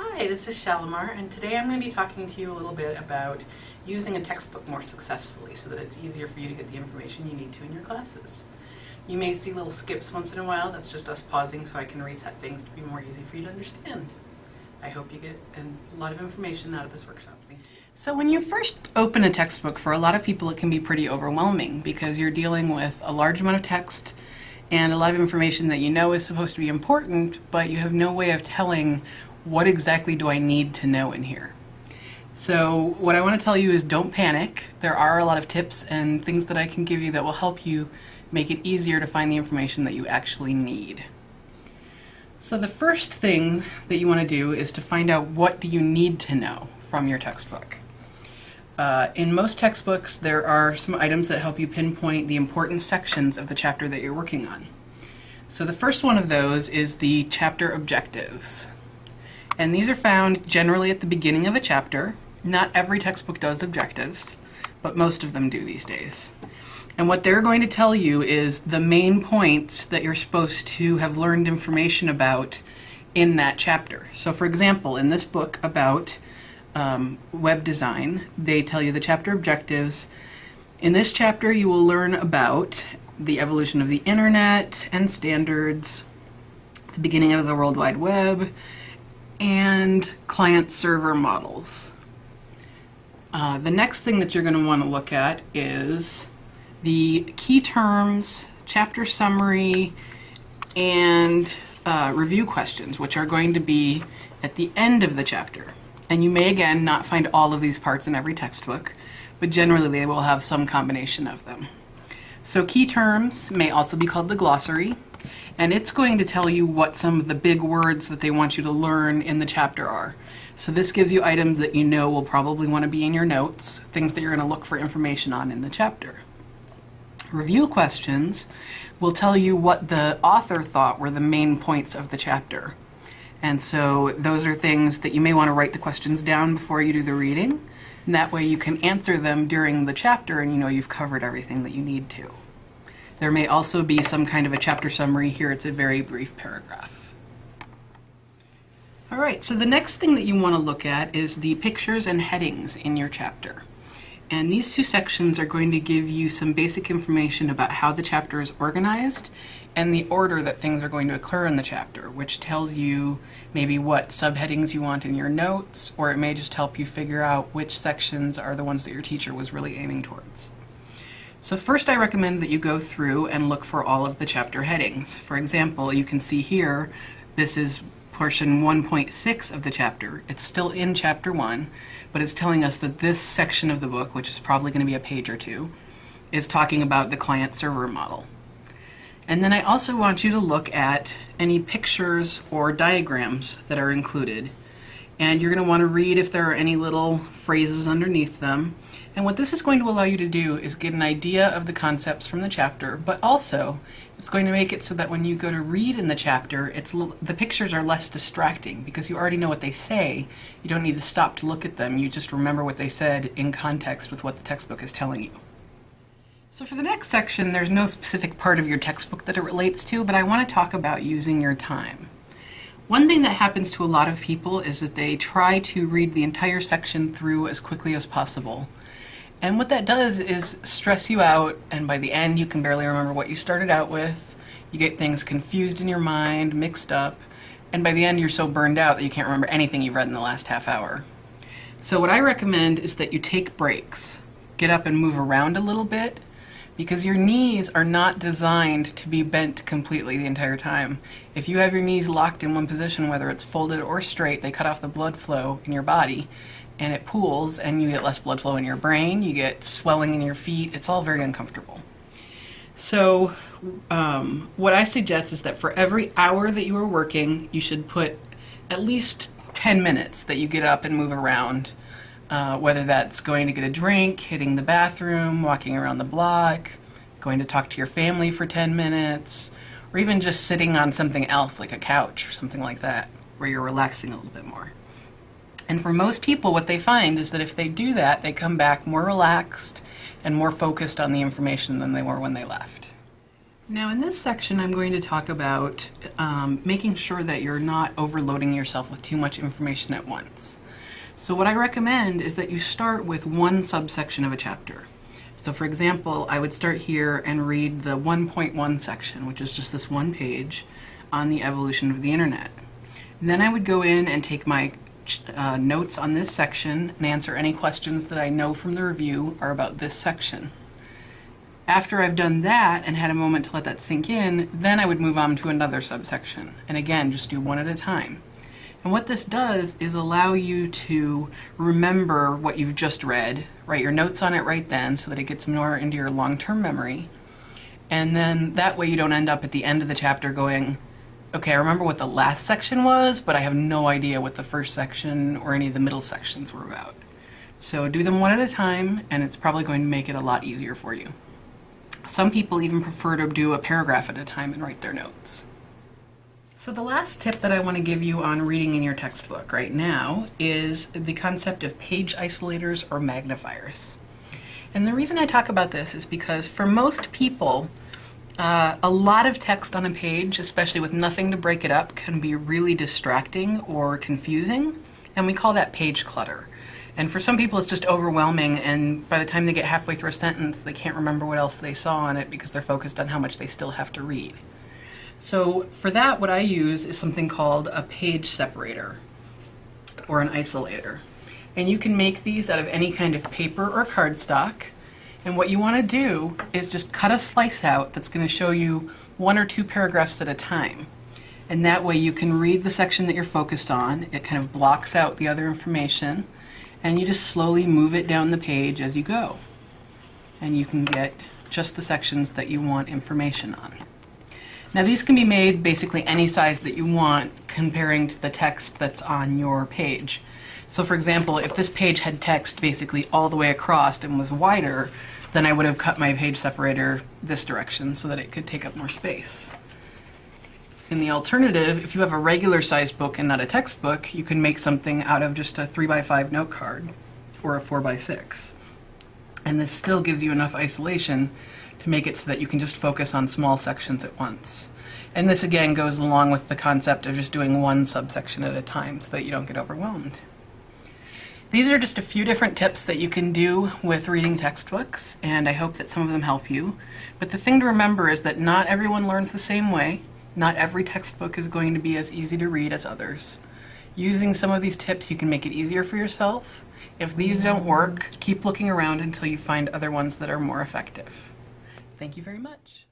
Hi, this is Shalimar, and today I'm going to be talking to you a little bit about using a textbook more successfully so that it's easier for you to get the information you need to in your classes. You may see little skips once in a while. That's just us pausing so I can reset things to be more easy for you to understand. I hope you get a lot of information out of this workshop. Thank you. So when you first open a textbook, for a lot of people it can be pretty overwhelming because you're dealing with a large amount of text and a lot of information that you know is supposed to be important, but you have no way of telling what exactly do I need to know in here. So what I want to tell you is don't panic. There are a lot of tips and things that I can give you that will help you make it easier to find the information that you actually need. So the first thing that you want to do is to find out what do you need to know from your textbook. In most textbooks there are some items that help you pinpoint the important sections of the chapter that you're working on. So the first one of those is the chapter objectives. And these are found generally at the beginning of a chapter. Not every textbook does objectives, but most of them do these days. And what they're going to tell you is the main points that you're supposed to have learned information about in that chapter. So for example, in this book about web design, they tell you the chapter objectives. In this chapter you will learn about the evolution of the internet and standards, the beginning of the World Wide Web, and client-server models. The next thing that you're going to want to look at is the key terms, chapter summary, and review questions, which are going to be at the end of the chapter. And you may, again, not find all of these parts in every textbook, but generally they will have some combination of them. So key terms may also be called the glossary, and it's going to tell you what some of the big words that they want you to learn in the chapter are. So this gives you items that you know will probably want to be in your notes, things that you're going to look for information on in the chapter. Review questions will tell you what the author thought were the main points of the chapter. And so those are things that you may want to write the questions down before you do the reading, and that way you can answer them during the chapter and you know you've covered everything that you need to. There may also be some kind of a chapter summary. Here it's a very brief paragraph. Alright, so the next thing that you want to look at is the pictures and headings in your chapter. And these two sections are going to give you some basic information about how the chapter is organized and the order that things are going to occur in the chapter, which tells you maybe what subheadings you want in your notes, or it may just help you figure out which sections are the ones that your teacher was really aiming towards. So first I recommend that you go through and look for all of the chapter headings. For example, you can see here, this is portion 1.6 of the chapter. It's still in chapter 1, but it's telling us that this section of the book, which is probably going to be a page or two, is talking about the client-server model. And then I also want you to look at any pictures or diagrams that are included. And you're going to want to read if there are any little phrases underneath them. And what this is going to allow you to do is get an idea of the concepts from the chapter, but also it's going to make it so that when you go to read in the chapter, the pictures are less distracting because you already know what they say. You don't need to stop to look at them. You just remember what they said in context with what the textbook is telling you. So for the next section, there's no specific part of your textbook that it relates to, but I want to talk about using your time. One thing that happens to a lot of people is that they try to read the entire section through as quickly as possible. And what that does is stress you out, and by the end you can barely remember what you started out with. You get things confused in your mind, mixed up, and by the end you're so burned out that you can't remember anything you've read in the last half hour. So what I recommend is that you take breaks. Get up and move around a little bit, because your knees are not designed to be bent completely the entire time. If you have your knees locked in one position, whether it's folded or straight, they cut off the blood flow in your body, and it pools, and you get less blood flow in your brain, you get swelling in your feet. It's all very uncomfortable. So what I suggest is that for every hour that you are working, you should put at least 10 minutes that you get up and move around. Whether that's going to get a drink, hitting the bathroom, walking around the block, going to talk to your family for 10 minutes, or even just sitting on something else like a couch or something like that, where you're relaxing a little bit more. And for most people, what they find is that if they do that, they come back more relaxed and more focused on the information than they were when they left. Now in this section I'm going to talk about making sure that you're not overloading yourself with too much information at once. So what I recommend is that you start with one subsection of a chapter. So for example, I would start here and read the 1.1 section, which is just this one page on the evolution of the internet. And then I would go in and take my notes on this section and answer any questions that I know from the review are about this section. After I've done that and had a moment to let that sink in, then I would move on to another subsection. And again, just do one at a time. And what this does is allow you to remember what you've just read, write your notes on it right then so that it gets more into your long-term memory. And then that way you don't end up at the end of the chapter going, okay, I remember what the last section was, but I have no idea what the first section or any of the middle sections were about. So do them one at a time, and it's probably going to make it a lot easier for you. Some people even prefer to do a paragraph at a time and write their notes. So the last tip that I want to give you on reading in your textbook right now is the concept of page isolators or magnifiers. And the reason I talk about this is because for most people, a lot of text on a page, especially with nothing to break it up, can be really distracting or confusing, and we call that page clutter. And for some people it's just overwhelming, and by the time they get halfway through a sentence they can't remember what else they saw on it because they're focused on how much they still have to read. So for that, what I use is something called a page separator or an isolator. And you can make these out of any kind of paper or cardstock. And what you want to do is just cut a slice out that's going to show you 1 or 2 paragraphs at a time. And that way you can read the section that you're focused on. It kind of blocks out the other information. And you just slowly move it down the page as you go. And you can get just the sections that you want information on. Now these can be made basically any size that you want, comparing to the text that's on your page. So for example, if this page had text basically all the way across and was wider, then I would have cut my page separator this direction so that it could take up more space. In the alternative, if you have a regular sized book and not a textbook, you can make something out of just a 3x5 note card or a 4x6. And this still gives you enough isolation to make it so that you can just focus on small sections at once. And this again goes along with the concept of just doing one subsection at a time so that you don't get overwhelmed. These are just a few different tips that you can do with reading textbooks, and I hope that some of them help you. But the thing to remember is that not everyone learns the same way. Not every textbook is going to be as easy to read as others. Using some of these tips, you can make it easier for yourself. If these don't work, keep looking around until you find other ones that are more effective. Thank you very much.